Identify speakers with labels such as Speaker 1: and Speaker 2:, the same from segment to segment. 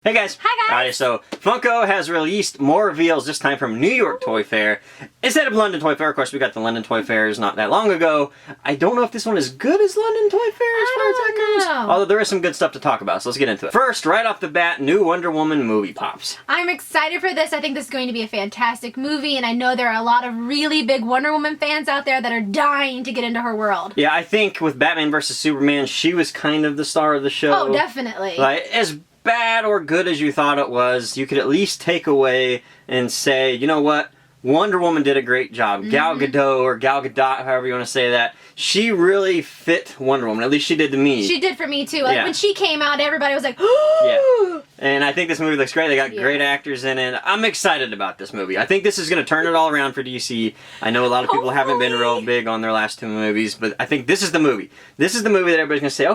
Speaker 1: Hey guys!
Speaker 2: Hi guys!
Speaker 1: Alright, so Funko has released more reveals, this time from New York Toy Fair instead of London Toy Fair. Of course, we got the London Toy Fairs not that long ago. I don't know if this one is good as London Toy Fair as far as that goes. Although there is some good stuff to talk about, so let's get into it. First, right off the bat, new Wonder Woman movie pops.
Speaker 2: I'm excited for this. I think this is going to be a fantastic movie, and I know there are a lot of really big Wonder Woman fans out there that are dying to get into her world.
Speaker 1: Yeah, I think with Batman vs. Superman, she was kind of the star of the show.
Speaker 2: Oh, definitely.
Speaker 1: Like, as bad or good as you thought it was, you could at least take away and say, you know what? Wonder Woman did a great job. Gal Gadot, or Gal Gadot, however you want to say that, she really fit Wonder Woman. At least she did to me.
Speaker 2: She did for me too. Like when she came out, everybody was like,
Speaker 1: yeah. And I think this movie looks great. They got great actors in it. I'm excited about this movie. I think this is going to turn it all around for DC. I know a lot of people haven't been real big on their last two movies, but I think this is the movie. This is the movie that everybody's going to say,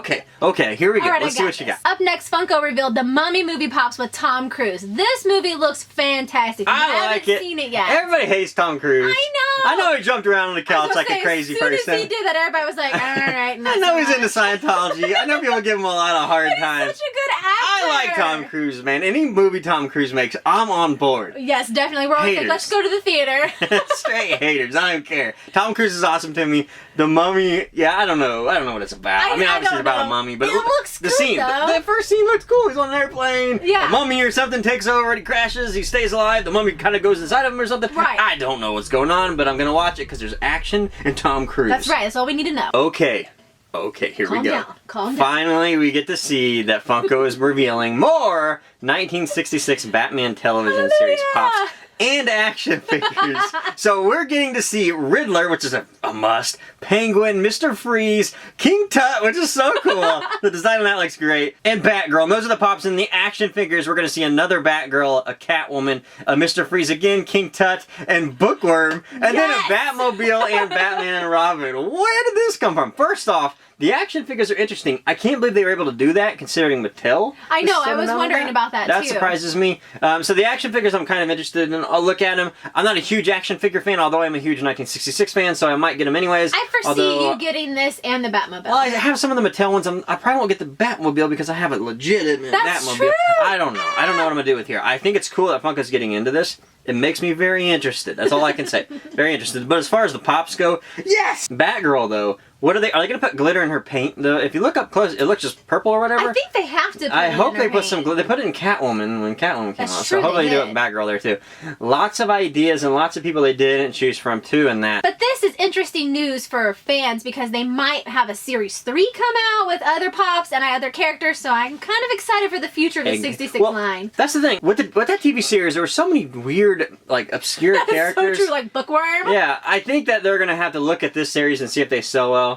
Speaker 1: okay, here we go.
Speaker 2: Right,
Speaker 1: Let's see what you got.
Speaker 2: Up next, Funko revealed the Mummy movie pops with Tom Cruise. This movie looks fantastic.
Speaker 1: I haven't
Speaker 2: seen it yet.
Speaker 1: Everybody hates Tom Cruise.
Speaker 2: I
Speaker 1: know he jumped around on the couch like a crazy person.
Speaker 2: As soon as he did that, everybody was like, alright.
Speaker 1: I know he's into Scientology. I know people give him a lot of hard time.
Speaker 2: He's such a good actor.
Speaker 1: I like Tom Cruise, man. Any movie Tom Cruise makes, I'm on board.
Speaker 2: Yes, definitely. We're always like, let's go to the theater.
Speaker 1: Straight haters. I don't care. Tom Cruise is awesome to me. The Mummy, yeah, I don't know what it's about. I mean, obviously it's about a mummy, but
Speaker 2: it looks
Speaker 1: the
Speaker 2: good,
Speaker 1: scene. The first scene looks cool. He's on an airplane.
Speaker 2: Yeah.
Speaker 1: A mummy or something takes over and he crashes. He stays alive. The mummy kind of goes inside of him or something.
Speaker 2: Right.
Speaker 1: I don't know what's going on, but I'm going to watch it because there's action and Tom Cruise.
Speaker 2: That's right. That's all we need to know.
Speaker 1: Okay, here we go.
Speaker 2: Calm down.
Speaker 1: Finally, we get to see that Funko is revealing more 1966 Batman television series pops and action figures. So we're getting to see Riddler, which is a must, Penguin, Mr. Freeze, King Tut, which is so cool. The design on that looks great, and Batgirl. And those are the pops. In the action figures, we're going to see another Batgirl, a Catwoman, a Mr. Freeze again, King Tut, and Bookworm, and then a Batmobile and Batman and Robin. Where did this come from? First off, the action figures are interesting. I can't believe they were able to do that, considering Mattel.
Speaker 2: I know, I was wondering about that, too.
Speaker 1: That surprises me. So the action figures I'm kind of interested in. I'll look at them. I'm not a huge action figure fan, although I'm a huge 1966 fan, so I might get them anyways.
Speaker 2: I foresee you getting this and the Batmobile.
Speaker 1: Well, I have some of the Mattel ones. I probably won't get the Batmobile because I have a legitimate Batmobile.
Speaker 2: True.
Speaker 1: I don't know. I don't know what I'm going to do with here. I think it's cool that Funko's getting into this. It makes me very interested. That's all I can say. Very interested. But as far as the pops go, yes! Batgirl, though, what are they going to put glitter in her paint, though? If you look up close, it looks just purple or whatever.
Speaker 2: I think they have to put
Speaker 1: I hope they put
Speaker 2: paint.
Speaker 1: some glitter. They put it in Catwoman when Catwoman came out. So hopefully
Speaker 2: they
Speaker 1: do it in Batgirl there, too. Lots of ideas and lots of people they didn't choose from, too, in that.
Speaker 2: But this is interesting news for fans because they might have a Series 3 come out with other pops and other characters, so I'm kind of excited for the future of the 66 line.
Speaker 1: That's the thing. With that TV series, there were so many weird, like, obscure characters.
Speaker 2: So true, like Bookworm.
Speaker 1: Yeah, I think that they're going to have to look at this series and see if they sell well.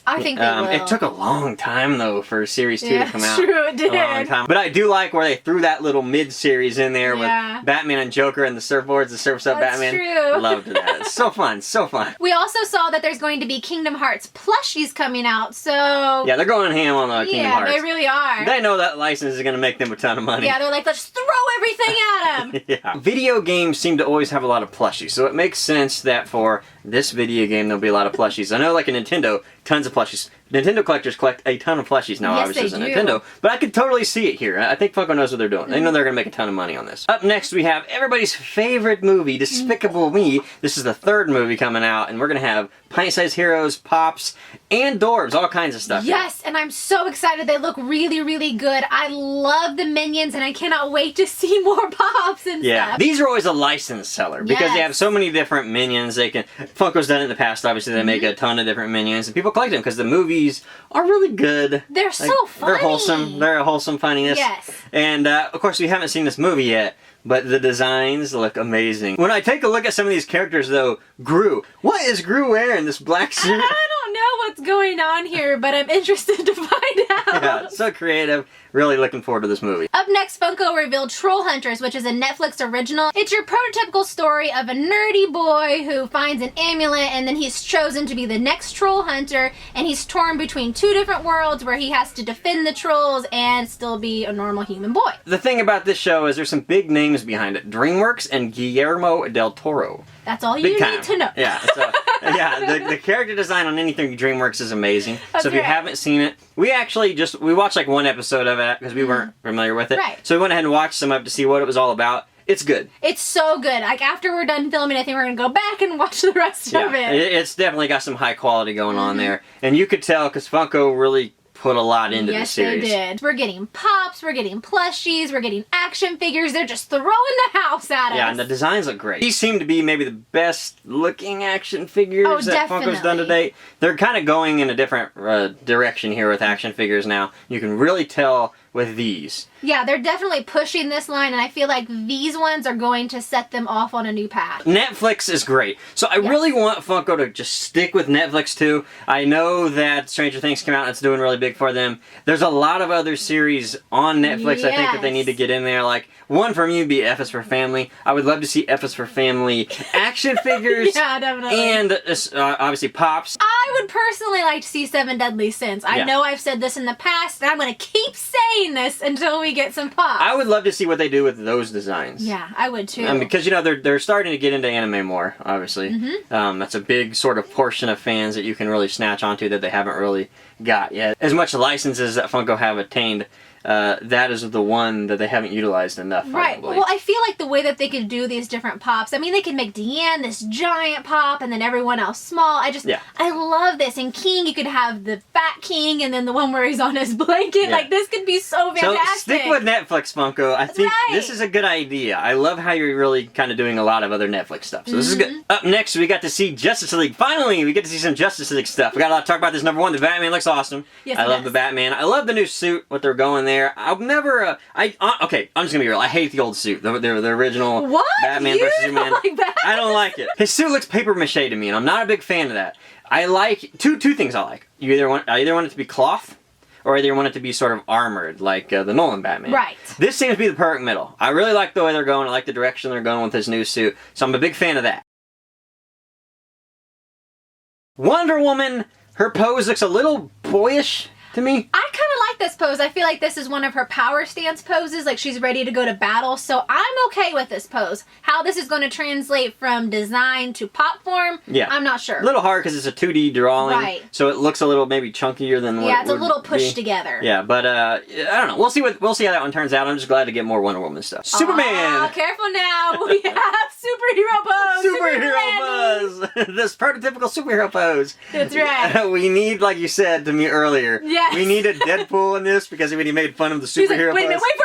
Speaker 2: I think they will.
Speaker 1: It took a long time, though, for Series 2 to come out.
Speaker 2: True, it did.
Speaker 1: A long time. But I do like where they threw that little mid-series in there with Batman and Joker and the surfboards, the Surf's Up Batman.
Speaker 2: True.
Speaker 1: Loved that. It's so fun, so fun.
Speaker 2: We also saw that there's going to be Kingdom Hearts plushies coming out, so...
Speaker 1: Yeah, they're going ham on Kingdom Hearts.
Speaker 2: Yeah, they really are.
Speaker 1: They know that license is going to make them a ton of money.
Speaker 2: Yeah, they're like, let's throw everything at them.
Speaker 1: Yeah. Video games seem to always have a lot of plushies, so it makes sense that for this video game there'll be a lot of plushies. I know, like in Nintendo, tons of plushies. Nintendo collectors collect a ton of plushies now, obviously, as a Nintendo. But I could totally see it here. I think Funko knows what they're doing. They know they're going to make a ton of money on this. Up next, we have everybody's favorite movie, Despicable Me. This is the third movie coming out, and we're going to have pint-sized heroes, pops, and dwarves, all kinds of stuff.
Speaker 2: Yes, and I'm so excited. They look really, really good. I love the Minions, and I cannot wait to see more pops and stuff.
Speaker 1: These are always a license seller because they have so many different Minions. Funko's done it in the past, obviously. They make a ton of different Minions, and people collect them because the movies are really good.
Speaker 2: They're so funny.
Speaker 1: They're wholesome. They're a wholesome funniness.
Speaker 2: Yes.
Speaker 1: And, of course, we haven't seen this movie yet, but the designs look amazing. When I take a look at some of these characters, though, Gru. What is Gru wearing, this black suit?
Speaker 2: I don't know what's going on here, but I'm interested to find out.
Speaker 1: Yeah, so creative. Really looking forward to this movie.
Speaker 2: Up next, Funko revealed Troll Hunters, which is a Netflix original. It's your prototypical story of a nerdy boy who finds an amulet and then he's chosen to be the next troll hunter, and he's torn between two different worlds where he has to defend the trolls and still be a normal human boy.
Speaker 1: The thing about this show is there's some big names behind it. DreamWorks and Guillermo del Toro.
Speaker 2: That's all you need to know.
Speaker 1: Yeah, so Yeah, the character design on anything DreamWorks is amazing.
Speaker 2: That's
Speaker 1: so if you
Speaker 2: right.
Speaker 1: haven't seen it, we actually we watched like one episode of it because we weren't familiar with it.
Speaker 2: Right.
Speaker 1: So we went ahead and watched some of it to see what it was all about. It's good.
Speaker 2: It's so good. Like, after we're done filming, I think we're going to go back and watch the rest of it.
Speaker 1: It's definitely got some high quality going on there. And you could tell because Funko really put a lot into the series.
Speaker 2: Yes, they did. We're getting pops, we're getting plushies, we're getting action figures. They're just throwing the house at us.
Speaker 1: Yeah, and the designs look great. These seem to be maybe the best looking action figures that Funko's done to date. They're kind of going in a different direction here with action figures now. You can really tell with these.
Speaker 2: Yeah, they're definitely pushing this line, and I feel like these ones are going to set them off on a new path.
Speaker 1: Netflix is great. So I really want Funko to just stick with Netflix too. I know that Stranger Things came out and it's doing really big for them. There's a lot of other series on Netflix I think that they need to get in there. Like, one for me would be F is for Family. I would love to see F is for Family action figures.
Speaker 2: Yeah, definitely.
Speaker 1: And obviously Pops.
Speaker 2: I would personally like to see Seven Deadly Sins. I know I've said this in the past, and I'm going to keep saying this until we get some pops.
Speaker 1: I would love to see what they do with those designs.
Speaker 2: Yeah, I would too.
Speaker 1: Because, you know, they're starting to get into anime more, obviously. That's a big sort of portion of fans that you can really snatch onto that they haven't really got yet. As much licenses that Funko have attained, that is the one that they haven't utilized enough.
Speaker 2: Right.
Speaker 1: Probably.
Speaker 2: Well, I feel like the way that they could do these different pops, I mean, they could make Deanne this giant pop and then everyone else small. I love this. And King, you could have the fat King and then the one where he's on his blanket.
Speaker 1: Yeah.
Speaker 2: Like, this could be so fantastic.
Speaker 1: So stick with Netflix, Funko. I think this is a good idea. I love how you're really kind of doing a lot of other Netflix stuff. So this is good. Up next, we got to see Justice League. Finally, we get to see some Justice League stuff. We got a lot to talk about this. Number one, the Batman looks awesome.
Speaker 2: Yes,
Speaker 1: I love the Batman. I love the new suit, what they're going there. I've never, okay, I'm just gonna be real. I hate the old suit, the original Batman versus Superman.
Speaker 2: Like that?
Speaker 1: I don't like it. His suit looks paper mache to me, and I'm not a big fan of that. I like two things. I like. I either want it to be cloth, or either want it to be sort of armored, like the Nolan Batman.
Speaker 2: Right.
Speaker 1: This seems to be the perfect middle. I really like the way they're going. I like the direction they're going with his new suit, so I'm a big fan of that. Wonder Woman, her pose looks a little boyish to me.
Speaker 2: I kind of like this pose. I feel like this is one of her power stance poses, like she's ready to go to battle, so I'm okay with this pose. How this is going to translate from design to pop form, I'm not sure.
Speaker 1: A little hard because it's a 2D drawing, so it looks a little maybe chunkier than what
Speaker 2: it's a little pushed together.
Speaker 1: Yeah, but I don't know. We'll see how that one turns out. I'm just glad to get more Wonder Woman stuff. Superman!
Speaker 2: Careful now. We have superhero pose.
Speaker 1: Superhero pose! This prototypical superhero pose.
Speaker 2: That's right.
Speaker 1: We need, like you said to me earlier, we need a Deadpool in this because when he made fun of the superhero pose.
Speaker 2: Wait a minute, wait for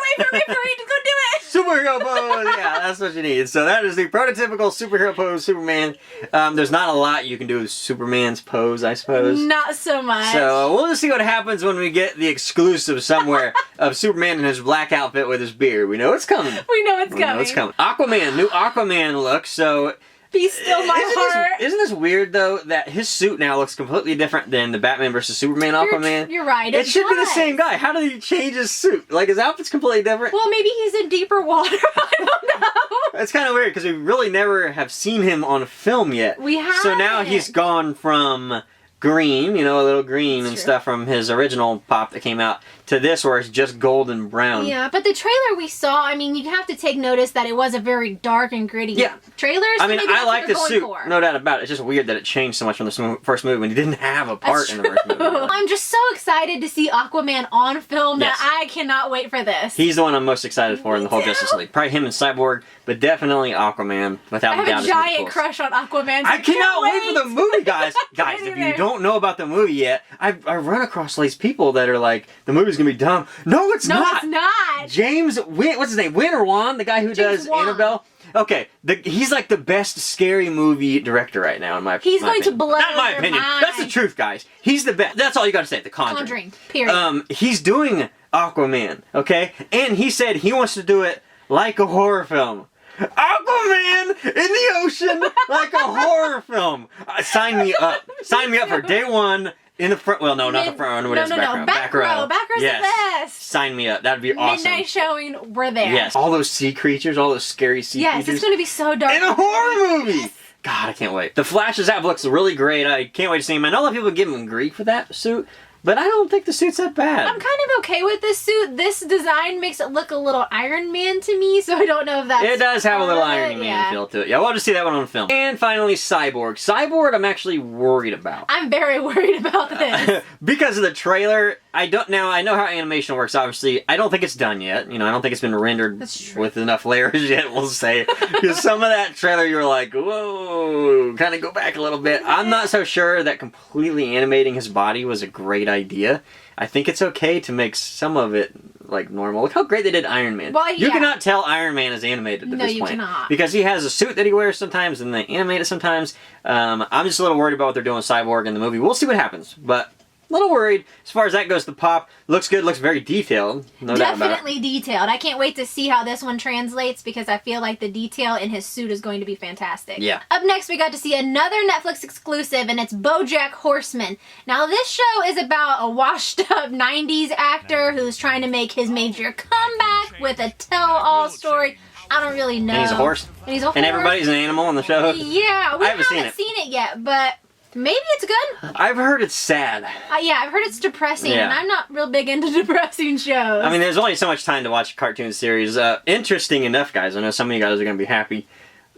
Speaker 2: it, just go do it!
Speaker 1: Superhero pose! Yeah, that's what you need. So that is the prototypical superhero pose, Superman. There's not a lot you can do with Superman's pose, I suppose.
Speaker 2: Not so much.
Speaker 1: So we'll just see what happens when we get the exclusive somewhere of Superman in his black outfit with his beard. We know it's coming.
Speaker 2: We know it's coming.
Speaker 1: Aquaman, new Aquaman look, so...
Speaker 2: Be still my heart.
Speaker 1: Isn't this weird, though, that his suit now looks completely different than the Batman vs. Superman Aquaman?
Speaker 2: You're right.
Speaker 1: It should be the same guy. How did he change his suit? Like, his outfit's completely different.
Speaker 2: Well, maybe he's in deeper water. I don't know.
Speaker 1: It's kind of weird, because we really never have seen him on film yet.
Speaker 2: We haven't.
Speaker 1: So now he's gone from green, a little green and stuff from his original pop that came out, to this where it's just golden brown.
Speaker 2: Yeah, but the trailer we saw, I mean, you have to take notice that it was a very dark and gritty trailer.
Speaker 1: I mean, I like the suit, no doubt about it. It's just weird that it changed so much from the first movie when he didn't have a part in the first movie.
Speaker 2: I'm just so excited to see Aquaman on film that I cannot wait for this.
Speaker 1: He's the one I'm most excited for in the whole Justice League. Probably him and Cyborg, but definitely Aquaman, without a doubt.
Speaker 2: I have a giant crush on Aquaman. So
Speaker 1: I cannot wait for the movie, guys. Guys, if you don't know about the movie yet, I've run across all these people that are like, the movie's gonna be dumb. No, it's not.
Speaker 2: No, it's not.
Speaker 1: James Wynn, what's his name? Wynn or Wan, the guy who does Annabelle. Okay, he's like the best scary movie director right now, in my opinion.
Speaker 2: He's going to blow
Speaker 1: Not my opinion.
Speaker 2: Mind.
Speaker 1: That's the truth, guys. He's the best. That's all you got to say. The Conjuring.
Speaker 2: Period.
Speaker 1: He's doing Aquaman, okay? And he said he wants to do it like a horror film. Aquaman in the ocean like a horror film. Sign me up. Sign me up for day one. In the front, well, no, not the front row.
Speaker 2: No, back row. Back row's the best.
Speaker 1: Sign me up. That'd be awesome.
Speaker 2: Midnight showing, we're there.
Speaker 1: Yes. All those sea creatures, all those scary sea creatures.
Speaker 2: Yes, it's going to be so dark.
Speaker 1: In a horror movie! Yes. God, I can't wait. The Flash's app looks really great. I can't wait to see him. I know a lot of people give him grief for that suit, but I don't think the suit's that bad.
Speaker 2: I'm kind of okay with this suit. This design makes it look a little Iron Man to me, so I don't know if that's...
Speaker 1: It does have a little Iron Man feel to it. Yeah, we'll just see that one on film. And finally, Cyborg. Cyborg, I'm actually worried about.
Speaker 2: I'm very worried about this.
Speaker 1: Because of the trailer. I know how animation works, obviously. I don't think it's done yet. You know, I don't think it's been rendered with enough layers yet, we'll say. Because some of that trailer, you're like, whoa, kind of go back a little bit. I'm not so sure that completely animating his body was a great idea. I think it's okay to make some of it like normal. Look how great they did Iron Man.
Speaker 2: Well,
Speaker 1: You cannot tell Iron Man is animated at this point.
Speaker 2: No, you cannot.
Speaker 1: Because he has a suit that he wears sometimes and they animate it sometimes. I'm just a little worried about what they're doing with Cyborg in the movie. We'll see what happens, but a little worried. As far as that goes, the pop looks good, looks very detailed. No doubt about it.
Speaker 2: Definitely detailed. I can't wait to see how this one translates because I feel like the detail in his suit is going to be fantastic.
Speaker 1: Yeah.
Speaker 2: Up next, we got to see another Netflix exclusive, and it's BoJack Horseman. Now, this show is about a washed-up 90s actor who's trying to make his major comeback with a tell-all story. I don't really know.
Speaker 1: And he's a horse. And everybody's an animal on the show.
Speaker 2: Yeah, we haven't
Speaker 1: seen
Speaker 2: it yet, but... maybe it's good.
Speaker 1: I've heard it's sad.
Speaker 2: Yeah, I've heard it's depressing, and I'm not real big into depressing shows.
Speaker 1: I mean, there's only so much time to watch a cartoon series. Interesting enough, guys, I know some of you guys are going to be happy.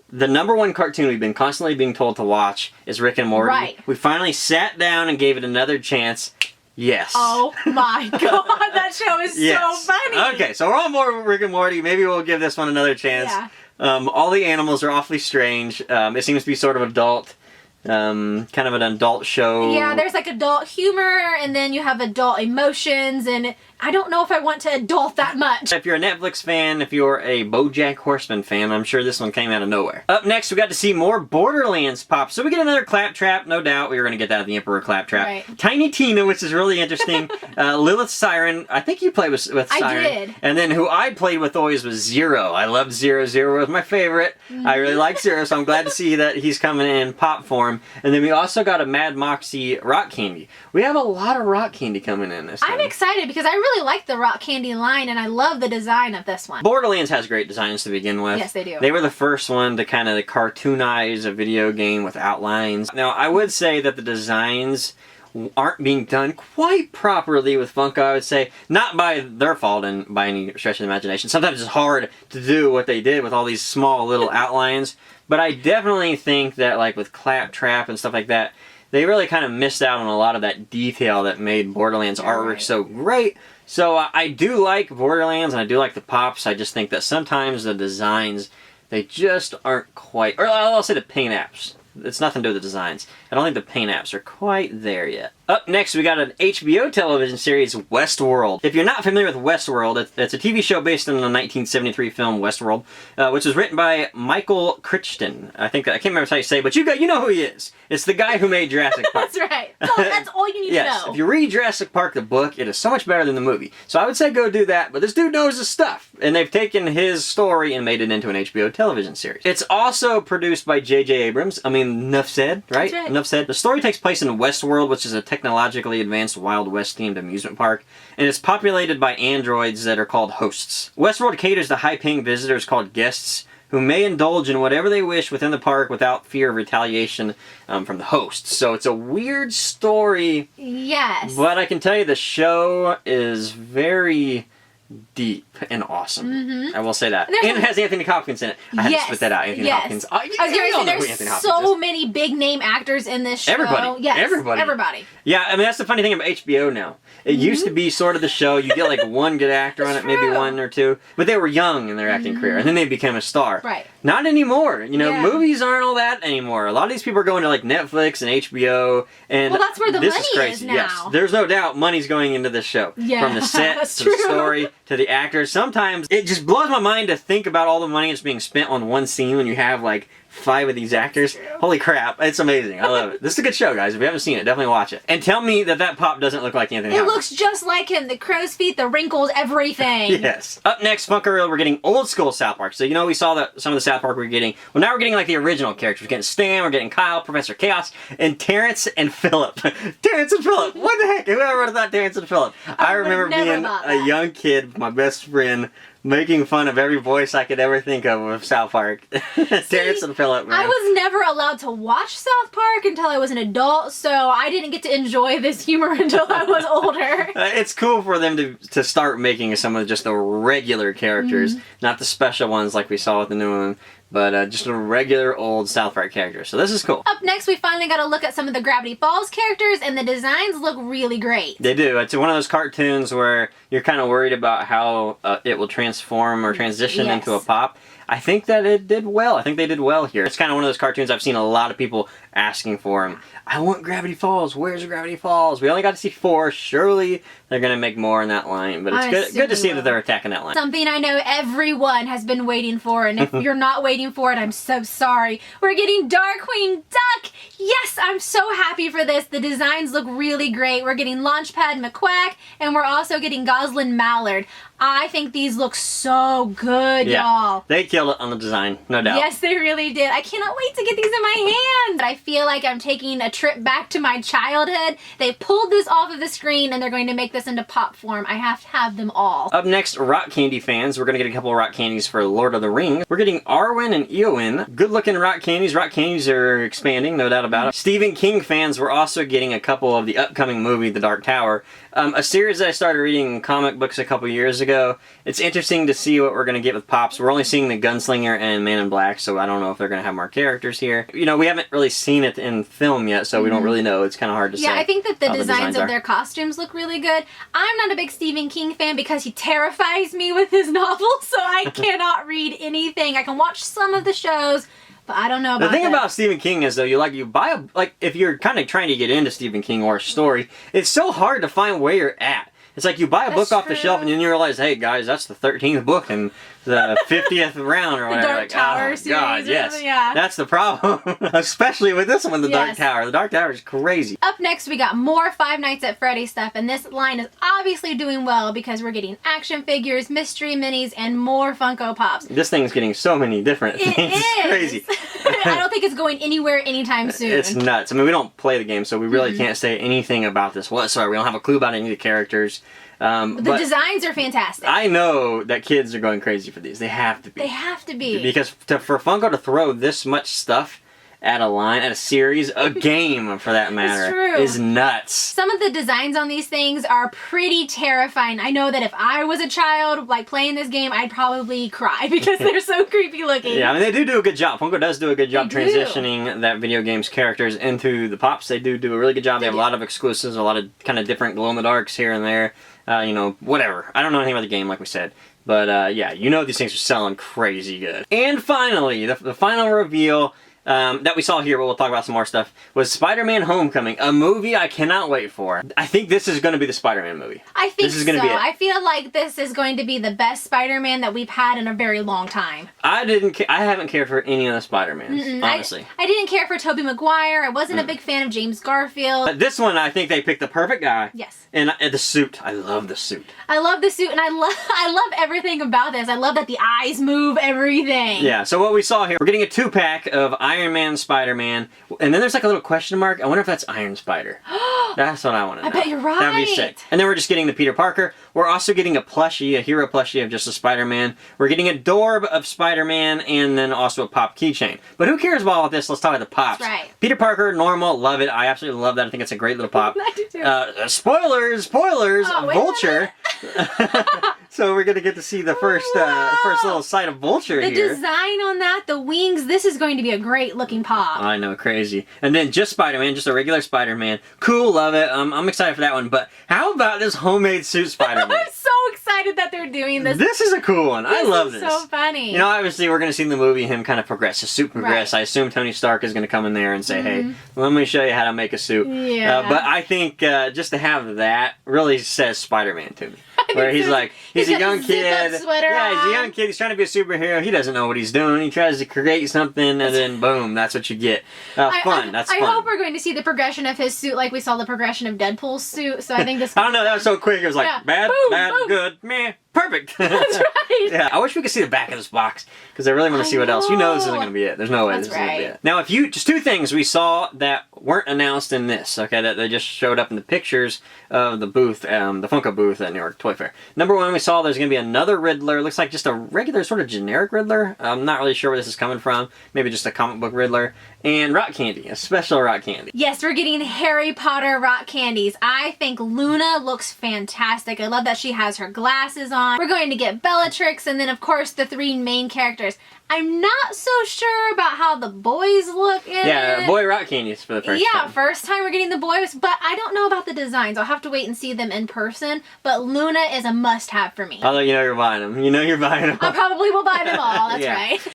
Speaker 1: The #1 cartoon we've been constantly being told to watch is Rick and Morty.
Speaker 2: Right.
Speaker 1: We finally sat down and gave it another chance. Yes.
Speaker 2: Oh my god, that show is so funny.
Speaker 1: Okay, so we're on board with Rick and Morty. Maybe we'll give this one another chance.
Speaker 2: Yeah.
Speaker 1: All the animals are awfully strange. It seems to be sort of adult. Kind of an adult show.
Speaker 2: Yeah, there's like adult humor, and then you have adult emotions, and I don't know if I want to adult that much.
Speaker 1: If you're a Netflix fan, if you're a BoJack Horseman fan, I'm sure this one came out of nowhere. Up next, we got to see more Borderlands pop. So we get another Claptrap, no doubt. We were going to get that at the Emperor Claptrap.
Speaker 2: Right.
Speaker 1: Tiny Tina, which is really interesting. Lilith Siren. I think you played with Siren.
Speaker 2: I did.
Speaker 1: And then who I played with always was Zero. I loved Zero. Zero was my favorite. I really like Zero, so I'm glad to see that he's coming in pop form. And then we also got a Mad Moxie Rock Candy. We have a lot of Rock Candy coming in this time.
Speaker 2: I'm excited because I really like the Rock Candy line, and I love the design of this one.
Speaker 1: Borderlands has great designs to begin with.
Speaker 2: Yes, they do.
Speaker 1: They were the first one to kind of cartoonize a video game with outlines. Now, I would say that the designs aren't being done quite properly with Funko, I would say. Not by their fault and by any stretch of the imagination. Sometimes it's hard to do what they did with all these small little outlines. But I definitely think that, like with Claptrap and stuff like that, they really kind of missed out on a lot of that detail that made Borderlands artwork so great. So I do like Borderlands and I do like the pops. I just think that sometimes the designs, they just aren't quite, or I'll say the paint apps. It's nothing to do with the designs. I don't think the paint apps are quite there yet. Up next, we got an HBO television series, Westworld. If you're not familiar with Westworld, it's a TV show based on the 1973 film Westworld, which was written by Michael Crichton. I can't remember how you say it, but you know who he is. It's the guy who made Jurassic Park.
Speaker 2: That's right. That's all you need to know.
Speaker 1: If you read Jurassic Park, the book, it is so much better than the movie. So I would say go do that, but this dude knows his stuff. And they've taken his story and made it into an HBO television series. It's also produced by J.J. Abrams. I mean, enough said, right?
Speaker 2: That's right.
Speaker 1: Enough said. The story takes place in Westworld, which is a technologically advanced Wild West themed amusement park, and it's populated by androids that are called hosts. Westworld caters to high-paying visitors called guests who may indulge in whatever they wish within the park without fear of retaliation from the hosts. So it's a weird story.
Speaker 2: Yes.
Speaker 1: But I can tell you the show is very deep and awesome. I will say that. And it has Anthony Hopkins in it. I had to spit that out. Anthony Hopkins.
Speaker 2: I was going to say, there's so many big name actors in this show.
Speaker 1: Everybody.
Speaker 2: Yes,
Speaker 1: everybody. Yeah, I mean, that's the funny thing about HBO now. It used to be sort of the show, you get like one good actor on it, maybe one or two, but they were young in their acting career, and then they became a star.
Speaker 2: Right.
Speaker 1: Not anymore. You know, movies aren't all that anymore. A lot of these people are going to like Netflix and HBO, and
Speaker 2: well, that's where the
Speaker 1: this
Speaker 2: money
Speaker 1: is crazy.
Speaker 2: is now.
Speaker 1: Yes, there's no doubt money's going into this show.
Speaker 2: Yeah,
Speaker 1: from the set to the story to the actors. Sometimes it just blows my mind to think about all the money that's being spent on one scene when you have like 5 of these actors. Holy crap, it's amazing. I love it. This is a good show, guys. If you haven't seen it, definitely watch it. And tell me that pop doesn't look like Anthony Hopkins.
Speaker 2: It looks just like him. The crow's feet, the wrinkles, everything.
Speaker 1: Yes. Up next, Funko Reel, we're getting old school South Park. So, you know, we saw some of the South Park we were getting. Well, now we're getting like the original characters. We're getting Stan, we're getting Kyle, Professor Chaos, and Terrence and Phillip. Terrence and Phillip. What the heck? Whoever would have thought Terrence and Phillip? I remember being a young kid, my best friend making fun of every voice I could ever think of South Park. Terrence and Phillip, man.
Speaker 2: I was never allowed to watch South Park until I was an adult, so I didn't get to enjoy this humor until I was older.
Speaker 1: It's cool for them to start making some of just the regular characters, not the special ones like we saw with the new one, but just a regular old South Park character. So this is cool.
Speaker 2: Up next, we finally got to look at some of the Gravity Falls characters, and the designs look really great.
Speaker 1: They do. It's one of those cartoons where you're kind of worried about how it will transform or transition into a pop. I think that it did well. I think they did well here. It's kind of one of those cartoons I've seen a lot of people asking for them. I want Gravity Falls. Where's Gravity Falls? We only got to see 4. Surely they're going to make more in that line. But it's good to see that they're attacking that line.
Speaker 2: Something I know everyone has been waiting for, and if you're not waiting for it, I'm so sorry. We're getting Darkwing Duck! Yes, I'm so happy for this. The designs look really great. We're getting Launchpad McQuack, and we're also getting Goslin Mallard. I think these look so good, y'all.
Speaker 1: They killed it on the design, no doubt.
Speaker 2: Yes, they really did. I cannot wait to get these in my hands. I feel like I'm taking a trip back to my childhood. They pulled this off of the screen, and they're going to make this into pop form. I have to have them all.
Speaker 1: Up next, rock candy fans. We're going to get a couple of rock candies for Lord of the Rings. We're getting Arwen and Eowyn. Good looking rock candies. Rock candies are expanding, no doubt about it. Stephen King fans, we're also getting a couple of the upcoming movie, The Dark Tower. A series that I started reading comic books a couple years ago. It's interesting to see what we're going to get with Pops. We're only seeing the Gunslinger and Man in Black, so I don't know if they're going to have more characters here. You know, we haven't really seen it in film yet, so we don't really know. It's kind of hard to say.
Speaker 2: Yeah, I think that the designs of their costumes look really good. I'm not a big Stephen King fan because he terrifies me with his novels, so I cannot read anything. I can watch some of the shows, but I don't know about
Speaker 1: The thing about Stephen King is, though, you buy if you're kind of trying to get into Stephen King or a story, it's so hard to find where you're at. It's like you buy a book off the shelf and then you realize, hey guys, that's the 13th book in the 50th round or whatever.
Speaker 2: The Dark Tower series.
Speaker 1: God, yes.
Speaker 2: Yeah.
Speaker 1: That's the problem. Especially with this one, the Dark Tower. The Dark Tower is crazy.
Speaker 2: Up next, we got more Five Nights at Freddy's stuff, and this line is obviously doing well because we're getting action figures, mystery minis, and more Funko Pops.
Speaker 1: This thing's getting so many different things. It's crazy.
Speaker 2: I don't think it's going anywhere anytime soon.
Speaker 1: It's nuts. I mean, we don't play the game, so we really can't say anything about this whatsoever. We don't have a clue about any of the characters.
Speaker 2: The designs are fantastic.
Speaker 1: I know that kids are going crazy for these. They have to be.
Speaker 2: They have to be.
Speaker 1: Because for Funko to throw this much stuff at a line, at a series, a game for that matter, is nuts.
Speaker 2: Some of the designs on these things are pretty terrifying. I know that if I was a child, like, playing this game, I'd probably cry because they're so creepy looking.
Speaker 1: Yeah, I mean, they do a good job. Funko does do a good job transitioning that video game's characters into the Pops. They do a really good job. They have a lot of exclusives, a lot of kind of different glow-in-the-darks here and there. You know, whatever. I don't know anything about the game, like we said. But, yeah, you know these things are selling crazy good. And finally, the final reveal that we saw here, but we'll talk about some more stuff, was Spider-Man Homecoming, a movie I cannot wait for. I think this is going to be the Spider-Man movie.
Speaker 2: I think
Speaker 1: this is going to be it.
Speaker 2: I feel like this is going to be the best Spider-Man that we've had in a very long time.
Speaker 1: I haven't cared for any of the Spider-Mans, honestly.
Speaker 2: I didn't care for Tobey Maguire. I wasn't a big fan of James Garfield.
Speaker 1: But this one, I think they picked the perfect guy.
Speaker 2: Yes.
Speaker 1: And the suit. I love the suit.
Speaker 2: I love the suit, and I love everything about this. I love that the eyes move everything.
Speaker 1: Yeah, so what we saw here, we're getting a 2-pack of Iron Man, Spider-Man, and then there's like a little question mark. I wonder if that's Iron Spider. That's what I want to know.
Speaker 2: I bet you're right.
Speaker 1: That'd be sick. And then we're just getting the Peter Parker. We're also getting a plushie, a hero plushie of just a Spider-Man. We're getting a Dorb of Spider-Man, and then also a Pop keychain. But who cares about all this? Let's talk about the Pops.
Speaker 2: That's right.
Speaker 1: Peter Parker, normal, love it. I absolutely love that. I think it's a great little Pop.
Speaker 2: I do too.
Speaker 1: Spoilers, Vulture. So we're gonna get to see the first little sight of Vulture here.
Speaker 2: The design on that, the wings, this is going to be a great looking Pop.
Speaker 1: I know, crazy. And then just Spider-Man, just a regular Spider-Man. Cool, love it. I'm excited for that one. But how about this homemade suit Spider-Man?
Speaker 2: I'm so excited that they're doing this.
Speaker 1: This is a cool one. I love this.
Speaker 2: This is so funny.
Speaker 1: You know, obviously we're going to see in the movie him kind of progress, his suit progress.
Speaker 2: Right.
Speaker 1: I assume Tony Stark is going to come in there and say, hey, let me show you how to make a suit.
Speaker 2: Yeah.
Speaker 1: But I think just to have that really says Spider-Man to me. Where he's like, he's a young kid. He's a young kid. He's trying to be a superhero. He doesn't know what he's doing. He tries to create something, and then boom, that's what you get. That's fun.
Speaker 2: I hope we're going to see the progression of his suit, like we saw the progression of Deadpool's suit. So I think this.
Speaker 1: I don't know. That was so quick. It was like bad,
Speaker 2: boom,
Speaker 1: bad,
Speaker 2: boom.
Speaker 1: good, meh. Perfect.
Speaker 2: That's right.
Speaker 1: Yeah, I wish we could see the back of this box because I really want to see what else. You know this isn't going to be it. There's no way
Speaker 2: That's
Speaker 1: this is going to be
Speaker 2: right.
Speaker 1: it. Now, just two things we saw that weren't announced in this, okay, that they just showed up in the pictures of the booth, the Funko booth at New York Toy Fair. Number one, we saw there's going to be another Riddler. Looks like just a regular sort of generic Riddler. I'm not really sure where this is coming from. Maybe just a comic book Riddler. And rock candy, a special rock candy.
Speaker 2: Yes, we're getting Harry Potter rock candies. I think Luna looks fantastic. I love that she has her glasses on. We're going to get Bellatrix, and then of course the three main characters. I'm not so sure about how the boys look in it.
Speaker 1: Yeah, boy rock candies for the first time.
Speaker 2: Yeah, first time we're getting the boys, but I don't know about the designs. I'll have to wait and see them in person, but Luna is a must-have for me.
Speaker 1: Although you know you're buying them. You know you're buying them.
Speaker 2: I probably will buy them all, that's
Speaker 1: Yeah.
Speaker 2: right.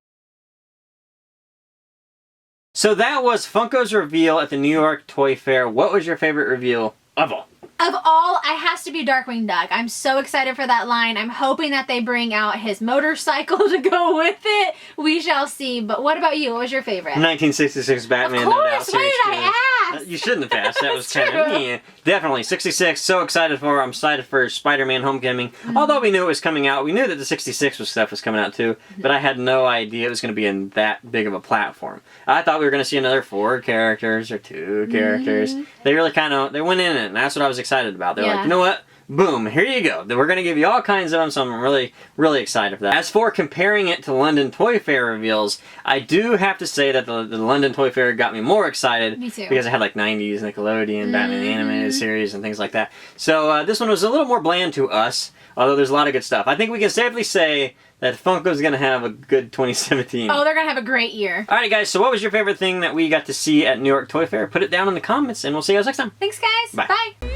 Speaker 1: So that was Funko's reveal at the New York Toy Fair. What was your favorite reveal of all?
Speaker 2: Of all, it has to be Darkwing Duck. I'm so excited for that line. I'm hoping that they bring out his motorcycle to go with it. We shall see. But what about you? What was your favorite?
Speaker 1: 1966 Batman.
Speaker 2: Of
Speaker 1: No Doubt
Speaker 2: course,
Speaker 1: series
Speaker 2: why did
Speaker 1: two.
Speaker 2: I ask?
Speaker 1: You shouldn't have asked. That was
Speaker 2: That's
Speaker 1: kind of
Speaker 2: true.
Speaker 1: yeah. Definitely 66. So excited for. I'm excited for Spider-Man: Homecoming. Although we knew it was coming out, we knew that the 66 stuff was coming out too. But I had no idea it was going to be in that big of a platform. I thought we were going to see another 4 characters or 2 characters. They really they went in it, and that's what I was excited about. They're like, you know what? Boom, here you go. We're going to give you all kinds of them, so I'm really, really excited for that. As for comparing it to London Toy Fair reveals, I do have to say that the London Toy Fair got me more excited.
Speaker 2: Me too.
Speaker 1: Because it had like 90s Nickelodeon, Batman animated series, and things like that. So this one was a little more bland to us, although there's a lot of good stuff. I think we can safely say that Funko's going to have a good 2017.
Speaker 2: Oh, they're going to have a great year.
Speaker 1: Alright guys, so what was your favorite thing that we got to see at New York Toy Fair? Put it down in the comments, and we'll see you guys next time.
Speaker 2: Thanks, guys.
Speaker 1: Bye.
Speaker 2: Bye.